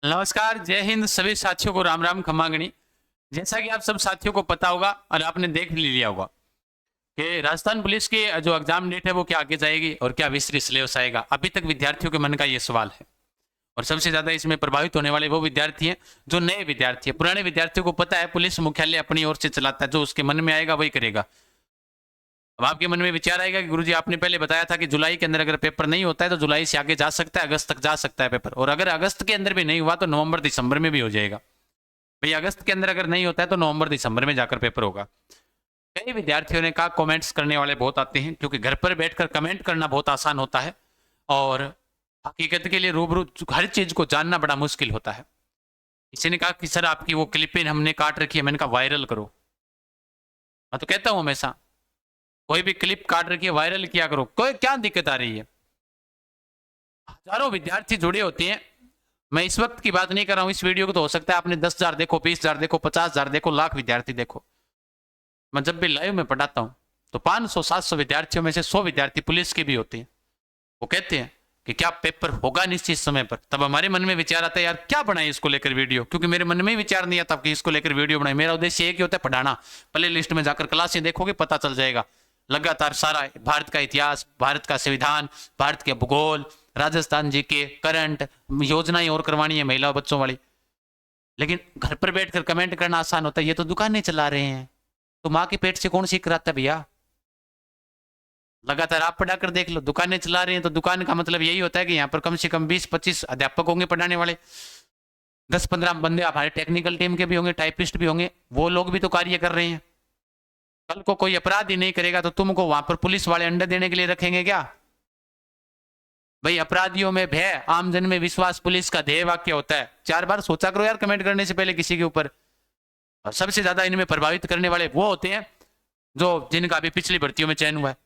नमस्कार, जय हिंद सभी साथियों को राम राम खमागणी। जैसा कि आप सब साथियों को पता होगा और आपने देख भी लिया होगा कि राजस्थान पुलिस की जो एग्जाम डेट है वो क्या आगे जाएगी और क्या विस्तृत सिलेबस आएगा। अभी तक विद्यार्थियों के मन का ये सवाल है और सबसे ज्यादा इसमें प्रभावित होने वाले वो विद्यार्थी हैं जो नए विद्यार्थी हैं। पुराने विद्यार्थियों को पता है पुलिस मुख्यालय अपनी ओर से चलाता है, जो उसके मन में आएगा वही करेगा। अब आपके मन में विचार आएगा कि गुरुजी आपने पहले बताया था कि जुलाई के अंदर अगर पेपर नहीं होता है तो जुलाई से आगे जा सकता है, अगस्त तक जा सकता है पेपर, और अगर अगस्त के अंदर भी नहीं हुआ तो नवंबर दिसंबर में भी हो जाएगा। भाई अगस्त के अंदर अगर नहीं होता है तो नवंबर दिसंबर में जाकर पेपर होगा। कई विद्यार्थियों ने कहा कमेंट्स करने वाले बहुत आते हैं क्योंकि घर पर बैठकर कमेंट करना बहुत आसान होता है और हकीकत के लिए रूबरू हर चीज को जानना बड़ा मुश्किल होता है। किसी ने कहा कि सर आपकी वो क्लिपिंग हमने काट रखी है, मैंने कहा वायरल करो। मैं तो कहता हूं हमेशा कोई भी क्लिप काट रखी है वायरल किया करो, कोई क्या दिक्कत आ रही है। हजारों विद्यार्थी जुड़े होते हैं। मैं इस वक्त की बात नहीं कर रहा हूं, इस वीडियो को तो हो सकता है आपने 10,000 देखो, 20,000 देखो, 50,000 देखो, लाख विद्यार्थी देखो। मैं जब भी लाइव में पढ़ाता हूं तो 500-700 विद्यार्थियों में से 100 विद्यार्थी पुलिस के भी होते हैं। वो कहते हैं कि क्या पेपर होगा निश्चित समय पर। तब हमारे मन में विचार आता है यार क्या बनाए इसको लेकर वीडियो, क्योंकि मेरे मन में ही विचार नहीं आता कि इसको लेकर वीडियो बनाए। मेरा उद्देश्य एक ही होता है पढ़ाना। प्ले लिस्ट में जाकर क्लासें देखोगे पता चल जाएगा। लगातार सारा भारत का इतिहास, भारत का संविधान, भारत के भूगोल, राजस्थान जी के करंट योजनाएं और करवानी है महिला बच्चों वाली। लेकिन घर पर बैठकर कमेंट करना आसान होता है, ये तो दुकानें चला रहे हैं, तो माँ के पेट से कौन सीख कराता है भैया। लगातार आप पढ़ाकर देख लो, दुकानें चला रहे हैं तो दुकान का मतलब यही होता है कि यहाँ पर कम से कम 20-25 अध्यापक होंगे पढ़ाने वाले, 10-15 बंदे हमारे टेक्निकल टीम के भी होंगे, टाइपिस्ट भी होंगे, वो लोग भी तो कार्य कर रहे हैं। कल को कोई अपराध ही नहीं करेगा तो तुमको वहां पर पुलिस वाले अंडे देने के लिए रखेंगे क्या। भाई अपराधियों में भय, आमजन में विश्वास, पुलिस का ध्येय वाक्य होता है। 4 बार सोचा करो यार कमेंट करने से पहले किसी के ऊपर। और सबसे ज्यादा इनमें प्रभावित करने वाले वो होते हैं जो जिनका अभी पिछली भर्तियों में चयन हुआ है।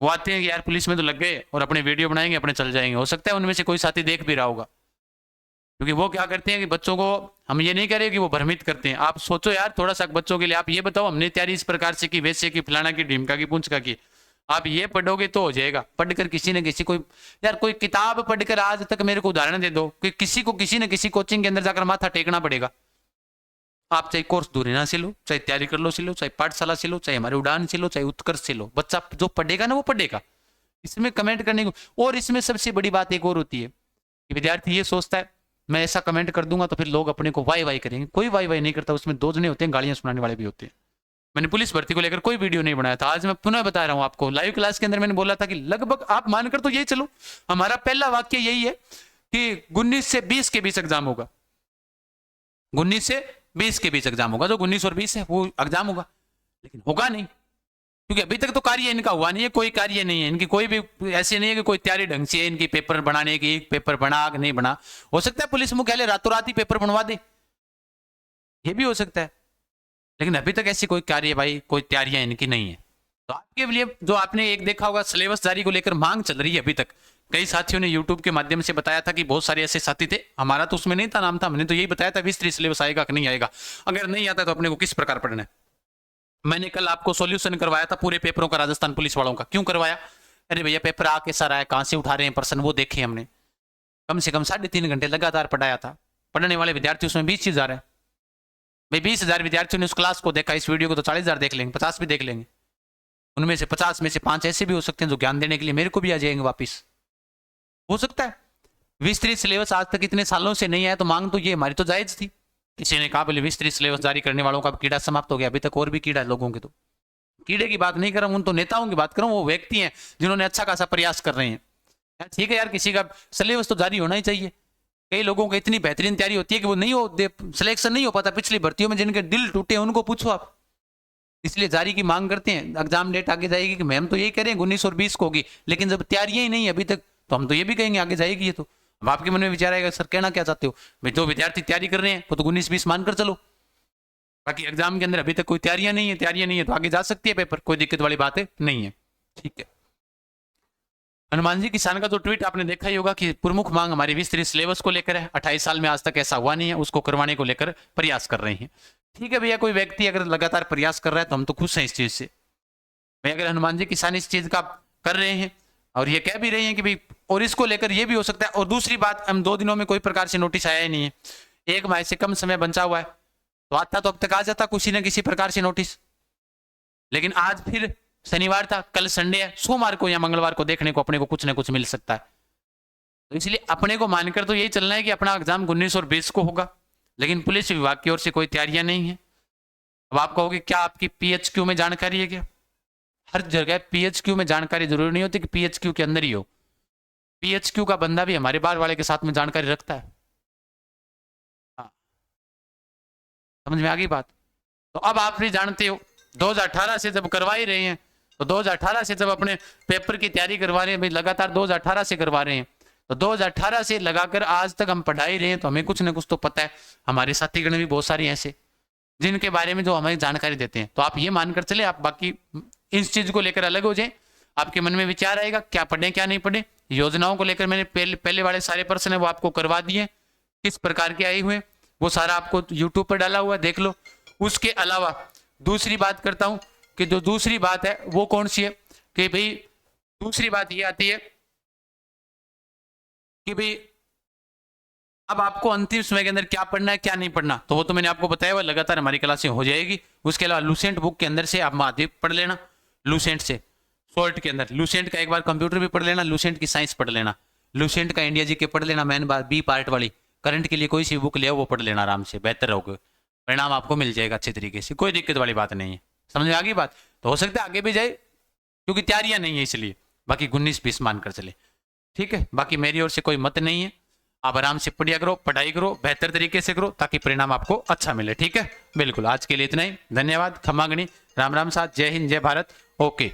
वो आते हैं कि यार पुलिस में तो लग गए और अपने वीडियो बनाएंगे अपने चल जाएंगे। हो सकता है उनमें से कोई साथी देख भी रहा होगा, क्योंकि वो क्या करते हैं कि बच्चों को, हम ये नहीं कह रहे कि वो भ्रमित करते हैं। आप सोचो यार थोड़ा सा बच्चों के लिए, आप ये बताओ हमने तैयारी इस प्रकार से की, वैसे की, फलाना की, ढीमका की, पूंछ का की, आप ये पढ़ोगे तो हो जाएगा। पढ़कर किसी न किसी, कोई यार कोई किताब पढ़कर आज तक मेरे को उदाहरण दे दो कि किसी को किसी न किसी कोचिंग के अंदर जाकर माथा टेकना पड़ेगा। आप चाहे कोर्स दूरी ना से लो, चाहे तैयारी कर लो से लो, चाहे पाठशाला से लो, चाहे हमारे उड़ान से लो, चाहे उत्कर्ष से लो, बच्चा जो पढ़ेगा ना वो पढ़ेगा। इसमें कमेंट करने को, और इसमें सबसे बड़ी बात एक और होती है कि विद्यार्थी ये सोचता है मैं ऐसा कमेंट कर दूंगा तो फिर लोग अपने को वाई वाई करेंगे। कोई वाई वाई नहीं करता, उसमें 2 जने होते हैं, गालियां सुनाने वाले भी होते हैं। मैंने पुलिस भर्ती को लेकर कोई वीडियो नहीं बनाया था, आज मैं पुनः बता रहा हूं आपको। लाइव क्लास के अंदर मैंने बोला था कि लगभग आप मानकर तो यही चलो, हमारा पहला वाक्य यही है कि 19 से 20 के बीच एग्जाम होगा। 19 से 20 के बीच एग्जाम होगा, जो 19 और 20 है वो एग्जाम होगा। लेकिन होगा नहीं, क्योंकि अभी तक तो कार्य इनका हुआ नहीं है, कोई कार्य नहीं है इनकी, कोई भी ऐसे नहीं है कि कोई तैयारी ढंग से है इनकी पेपर बनाने की, पेपर बना कि नहीं बना। हो सकता है पुलिस मुख्यालय रातों रात ही पेपर बनवा दे, ये भी हो सकता है, लेकिन अभी तक ऐसी कोई कार्यवाही, कोई तैयारियां इनकी नहीं है। तो आपके लिए जो आपने एक देखा होगा सिलेबस जारी को लेकर मांग चल रही है अभी तक। कई साथियों ने यूट्यूब के माध्यम से बताया था कि बहुत सारे ऐसे साथी थे, हमारा तो उसमें नहीं था नाम था, हमने तो यही बताया था विस्तृत सिलेबस आएगा कि नहीं आएगा, अगर नहीं आता तो अपने को किस प्रकार पढ़ना है। मैंने कल आपको सॉल्यूशन करवाया था पूरे पेपरों का राजस्थान पुलिस वालों का। क्यों करवाया? अरे भैया पेपर आके सर आया, कहां से उठा रहे हैं प्रश्न वो देखे हमने। कम से कम 3.5 घंटे लगातार पढ़ाया था। पढ़ने वाले विद्यार्थी उसमें 20,000 है भाई, 20,000 विद्यार्थियों ने उस क्लास को देखा। इस वीडियो को तो 40,000 देख लेंगे, 50 भी देख लेंगे। उनमें से 50 में से 5 ऐसे भी हो सकते हैं जो ज्ञान देने के लिए मेरे को भी आ जाएंगे वापिस, हो सकता है। विस्तृत सिलेबस आज तक इतने सालों से नहीं आया तो मांग तो ये हमारी तो जायज थी। किसी ने कहा बोले विस्तृत सिलेबस जारी करने वालों का कीड़ा समाप्त हो गया, अभी तक और भी कीड़ा है लोगों के। तो कीड़े की बात नहीं कर रहा हूं, उन तो नेताओं की बात कर रहा हूं, वो व्यक्ति हैं जिन्होंने अच्छा खासा प्रयास कर रहे हैं। यार ठीक है यार, किसी का सिलेबस तो जारी होना ही चाहिए। कई लोगों को इतनी बेहतरीन तैयारी होती है कि वो नहीं हो, सिलेक्शन नहीं हो पाता पिछली भर्तियों में, जिनके दिल टूटे हैं उनको पूछो आप। इसलिए जारी की मांग करते हैं। एग्जाम डेट आगे जाएगी कि मैम तो यही कह रहे हैं 19 और 20 को होगी, लेकिन जब तैयारियां ही नहीं है अभी तक तो हम तो ये भी कहेंगे आगे जाएगी ये तो। अब आपके मन में विचार आएगा सर कहना क्या चाहते हो भाई, जो विद्यार्थी तैयारी कर रहे हैं वो तो 19-20 मानकर चलो, बाकी एग्जाम के अंदर अभी तक कोई तैयारियां नहीं है तो आगे जा सकती है पेपर, कोई दिक्कत वाली बात है नहीं है। ठीक है। हनुमान जी किसान का जो ट्वीट आपने देखा ही होगा कि प्रमुख मांग हमारी विस्तृत सिलेबस को लेकर है। 28 साल में आज तक ऐसा हुआ नहीं है, उसको करवाने को लेकर प्रयास कर रहे हैं। ठीक है भैया, कोई व्यक्ति अगर लगातार प्रयास कर रहा है तो हम तो खुश हैं इस चीज से। भाई अगर हनुमान जी किसान इस चीज का कर रहे हैं और ये कह भी रहे हैं कि भाई और इसको लेकर ये भी हो सकता है। और दूसरी बात, हम 2 दिनों में कोई प्रकार से नोटिस आया ही नहीं है, 1 माह से कम समय बचा हुआ है, तो आता तो अब तक आ जाता किसी न किसी प्रकार से नोटिस। लेकिन आज फिर शनिवार था, कल संडे है, सोमवार को या मंगलवार को देखने को अपने को कुछ न कुछ मिल सकता है। तो इसलिए अपने को मानकर तो यही चलना है कि अपना एग्जाम 19 और 20 को होगा, लेकिन पुलिस विभाग की ओर से कोई तैयारियां नहीं है। अब आप कहोगे क्या आपकी पीएचक्यू में जानकारी है क्या? हर जगह पीएचक्यू में जानकारी जरूरी नहीं होती कि पीएचक्यू के अंदर ही हो। पीएचक्यू का बंदा भी हमारे बाहर वाले के साथ में जानकारी रखता है। हाँ, समझ में आ गई बात? तो अब आप भी जानते हो 2018 से जब करवा ही रहे हैं, तो 2018 से जब अपने पेपर की तैयारी करवा रहे हैं, भाई लगातार 2018 से करवा रहे हैं, तो 2018 से लगाकर आज तक हम पढ़ा ही रहे हैं, तो हमें कुछ ना कुछ तो पता है। हमारे साथीगण भी बहुत सारे ऐसे जिनके बारे में जो हमें जानकारी देते हैं। तो आप ये मानकर चले, आप बाकी इस चीज को लेकर अलग हो जाए, आपके मन में विचार आएगा क्या पढ़े क्या नहीं पढ़े। योजनाओं को लेकर मैंने पहले वाले सारे प्रश्न है वो आपको करवा दिए, किस प्रकार के आए हुए वो सारा आपको यूट्यूब पर डाला हुआ है, देख लो। उसके अलावा दूसरी बात करता हूं कि जो दूसरी बात है वो कौन सी है कि भाई दूसरी बात ये आती है कि भाई अब आपको अंतिम समय के अंदर क्या पढ़ना है क्या नहीं पढ़ना, तो वो तो मैंने आपको बताया हुआ लगातार हमारी क्लासें हो जाएगी। उसके अलावा लूसेंट बुक के अंदर से आप माध्यमिक पढ़ लेना, लूसेंट से शॉर्ट के अंदर लूसेंट का एक बार कंप्यूटर भी पढ़ लेना, लूसेंट की साइंस पढ़ लेना, लूसेंट का इंडिया जी के पढ़ लेना, मेन बात बी पार्ट वाली करंट के लिए कोई सी बुक ले वो पढ़ लेना आराम से, बेहतर होगा, परिणाम आपको मिल जाएगा अच्छे तरीके से, कोई दिक्कत वाली बात नहीं है। समझ में आ गई बात? तो हो सकता है आगे भी जाए क्योंकि तैयारियां नहीं है इसलिए, बाकी 19-20 मानकर चले, ठीक है। बाकी मेरी ओर से कोई मत नहीं है, आप आराम से पढ़िया करो, पढ़ाई करो, बेहतर तरीके से करो ताकि परिणाम आपको अच्छा मिले, ठीक है। बिल्कुल, आज के लिए इतना ही, धन्यवाद, खमागणी, राम राम साथ, जय हिंद, जय भारत, ओके।